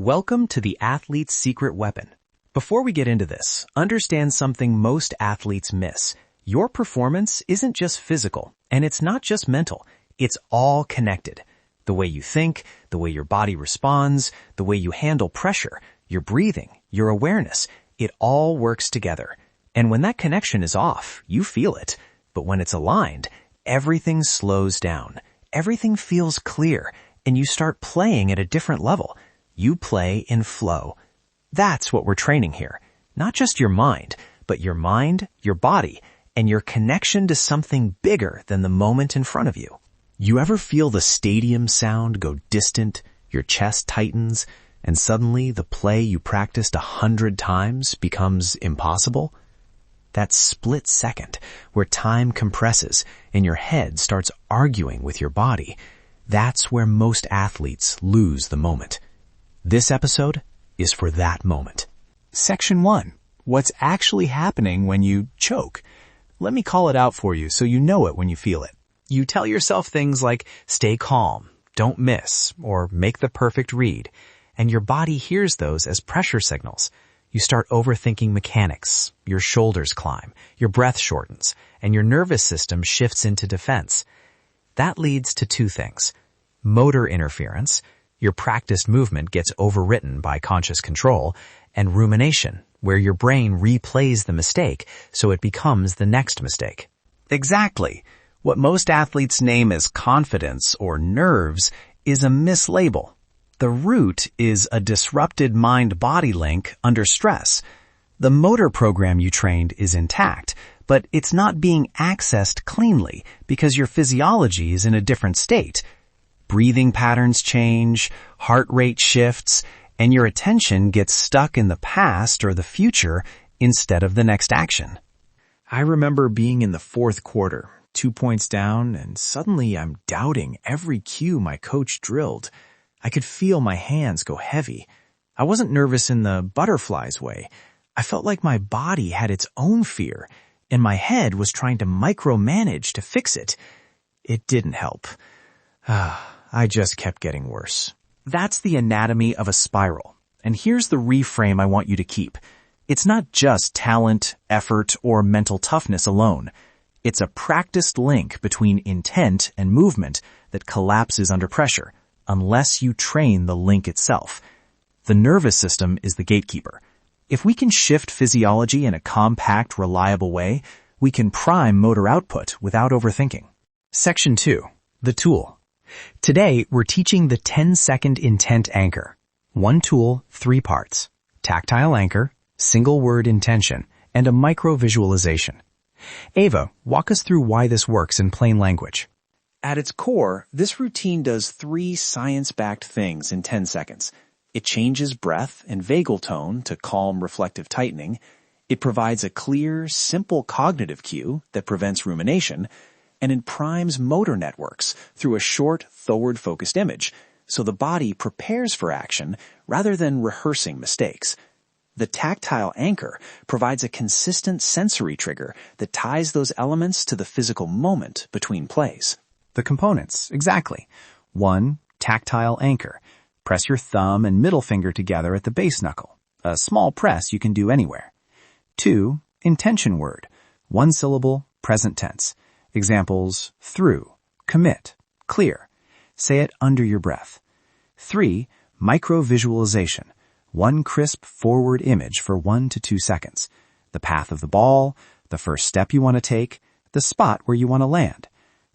Welcome to the athlete's secret weapon. Before we get into this, understand something most athletes miss. Your performance isn't just physical, and it's not just mental. It's all connected. The way you think, the way your body responds, the way you handle pressure, your breathing, your awareness, it all works together. And when that connection is off, you feel it. But when it's aligned, everything slows down. Everything feels clear, and you start playing at a different level. You play in flow. That's what we're training here. Not just your mind, but your mind, your body, and your connection to something bigger than the moment in front of you. You ever feel the stadium sound go distant, your chest tightens, and suddenly the play you practiced 100 times becomes impossible? That split second where time compresses and your head starts arguing with your body, that's where most athletes lose the moment. This episode is for that moment. Section 1. What's actually happening when you choke? Let me call it out for you so you know it when you feel it. You tell yourself things like, stay calm, don't miss, or make the perfect read, and your body hears those as pressure signals. You start overthinking mechanics, your shoulders climb, your breath shortens, and your nervous system shifts into defense. That leads to two things. Motor interference, your practiced movement gets overwritten by conscious control, and rumination, where your brain replays the mistake so it becomes the next mistake. Exactly. What most athletes name as confidence or nerves is a mislabel. The root is a disrupted mind-body link under stress. The motor program you trained is intact, but it's not being accessed cleanly because your physiology is in a different state. Breathing patterns change, heart rate shifts, and your attention gets stuck in the past or the future instead of the next action. I remember being in the fourth quarter, 2 points down, and suddenly I'm doubting every cue my coach drilled. I could feel my hands go heavy. I wasn't nervous in the butterflies way. I felt like my body had its own fear, and my head was trying to micromanage to fix it. It didn't help. I just kept getting worse. That's the anatomy of a spiral. And here's the reframe I want you to keep. It's not just talent, effort, or mental toughness alone. It's a practiced link between intent and movement that collapses under pressure, unless you train the link itself. The nervous system is the gatekeeper. If we can shift physiology in a compact, reliable way, we can prime motor output without overthinking. Section 2. The tool. Today, we're teaching the 10-second intent anchor. One tool, 3 parts. Tactile anchor, single-word intention, and a micro-visualization. Ava, walk us through why this works in plain language. At its core, this routine does 3 science-backed things in 10 seconds. It changes breath and vagal tone to calm, reflective tightening. It provides a clear, simple cognitive cue that prevents rumination, and it primes motor networks through a short, forward-focused image, so the body prepares for action rather than rehearsing mistakes. The tactile anchor provides a consistent sensory trigger that ties those elements to the physical moment between plays. The components, exactly. 1. Tactile anchor. Press your thumb and middle finger together at the base knuckle. A small press you can do anywhere. 2. Intention word. 1 syllable, present tense. Examples, through, commit, clear. Say it under your breath. 3. Micro-visualization. 1 crisp forward image for 1 to 2 seconds. The path of the ball, the first step you want to take, the spot where you want to land.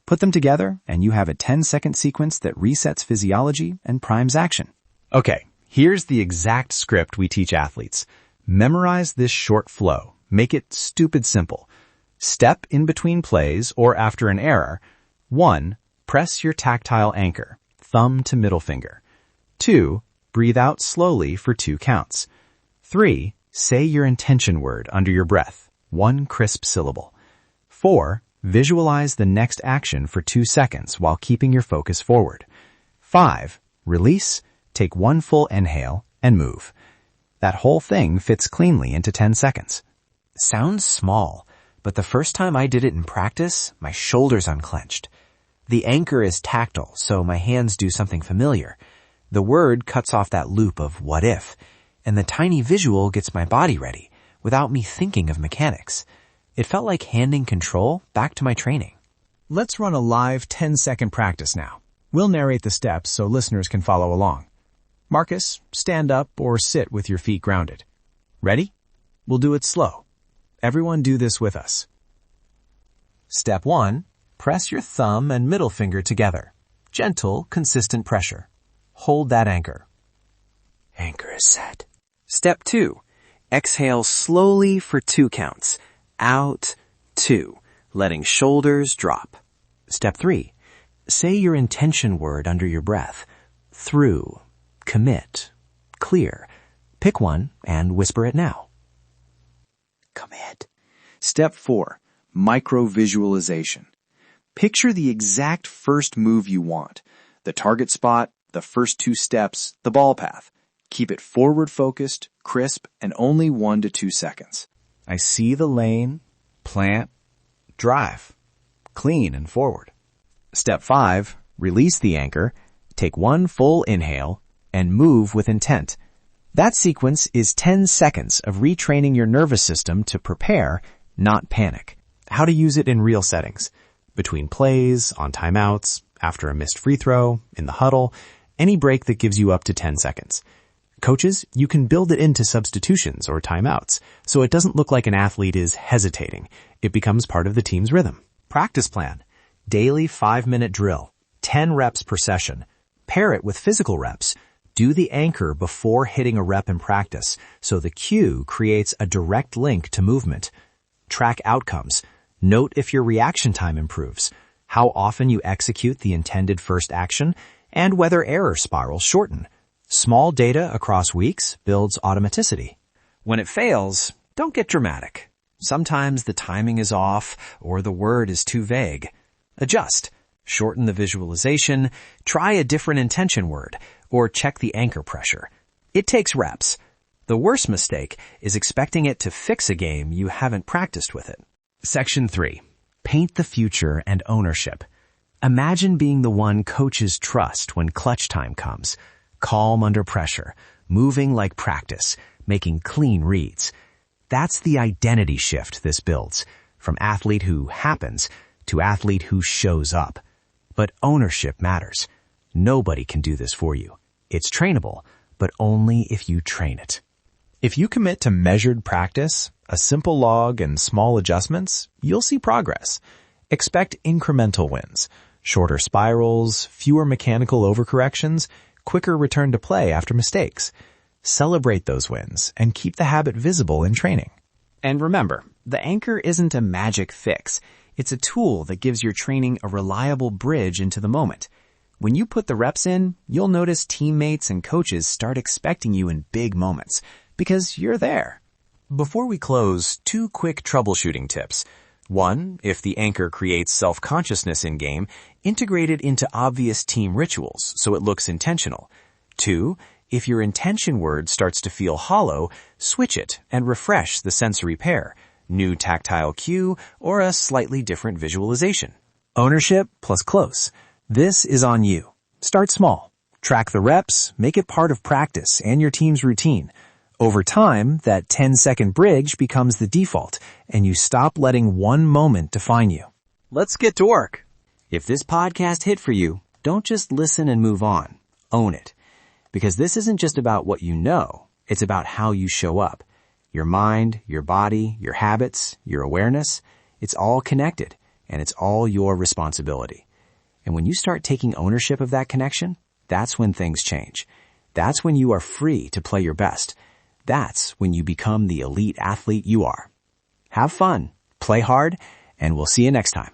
Put them together and you have a 10-second sequence that resets physiology and primes action. Okay, here's the exact script we teach athletes. Memorize this short flow. Make it stupid simple. Step in between plays or after an error. 1. Press your tactile anchor, thumb to middle finger. 2. Breathe out slowly for 2 counts. 3. Say your intention word under your breath, 1 crisp syllable. 4. Visualize the next action for 2 seconds while keeping your focus forward. 5. Release, take 1 full inhale, and move. That whole thing fits cleanly into 10 seconds. Sounds small, but the first time I did it in practice, my shoulders unclenched. The anchor is tactile, so my hands do something familiar. The word cuts off that loop of what if, and the tiny visual gets my body ready without me thinking of mechanics. It felt like handing control back to my training. Let's run a live 10-second practice now. We'll narrate the steps so listeners can follow along. Marcus, stand up or sit with your feet grounded. Ready? We'll do it slow. Everyone do this with us. Step 1. Press your thumb and middle finger together. Gentle, consistent pressure. Hold that anchor. Anchor is set. Step 2. Exhale slowly for 2 counts. Out, 2, letting shoulders drop. Step 3. Say your intention word under your breath. Through, commit, clear. Pick one and whisper it now. Commit. Step 4. Micro-visualization. Picture the exact first move you want. The target spot, the first 2 steps, the ball path. Keep it forward-focused, crisp, and only 1 to 2 seconds. I see the lane, plant, drive, clean and forward. Step 5. Release the anchor, take 1 full inhale, and move with intent. That sequence is 10 seconds of retraining your nervous system to prepare, not panic. How to use it in real settings. Between plays, on timeouts, after a missed free throw, in the huddle, any break that gives you up to 10 seconds. Coaches, you can build it into substitutions or timeouts, so it doesn't look like an athlete is hesitating. It becomes part of the team's rhythm. Practice plan. Daily 5-minute drill. 10 reps per session. Pair it with physical reps. Do the anchor before hitting a rep in practice, so the cue creates a direct link to movement. Track outcomes. Note if your reaction time improves, how often you execute the intended first action, and whether error spirals shorten. Small data across weeks builds automaticity. When it fails, don't get dramatic. Sometimes the timing is off or the word is too vague. Adjust. Shorten the visualization, try a different intention word, or check the anchor pressure. It takes reps. The worst mistake is expecting it to fix a game you haven't practiced with it. Section 3. Paint the future and ownership. Imagine being the one coaches trust when clutch time comes. Calm under pressure, moving like practice, making clean reads. That's the identity shift this builds, from athlete who happens to athlete who shows up. But ownership matters. Nobody can do this for you. It's trainable, but only if you train it. If you commit to measured practice, a simple log, and small adjustments, you'll see progress. Expect incremental wins, shorter spirals, fewer mechanical overcorrections, quicker return to play after mistakes. Celebrate those wins and keep the habit visible in training. And remember, the anchor isn't a magic fix. It's a tool that gives your training a reliable bridge into the moment. When you put the reps in, you'll notice teammates and coaches start expecting you in big moments because you're there. Before we close, 2 quick troubleshooting tips. 1, if the anchor creates self-consciousness in-game, integrate it into obvious team rituals so it looks intentional. 2, if your intention word starts to feel hollow, switch it and refresh the sensory pair, new tactile cue, or a slightly different visualization. Ownership plus close. This is on you. Start small. Track the reps, make it part of practice and your team's routine. Over time, that 10-second bridge becomes the default, and you stop letting one moment define you. Let's get to work. If this podcast hit for you, don't just listen and move on. Own it. Because this isn't just about what you know, it's about how you show up. Your mind, your body, your habits, your awareness, it's all connected, and it's all your responsibility. And when you start taking ownership of that connection, that's when things change. That's when you are free to play your best. That's when you become the elite athlete you are. Have fun, play hard, and we'll see you next time.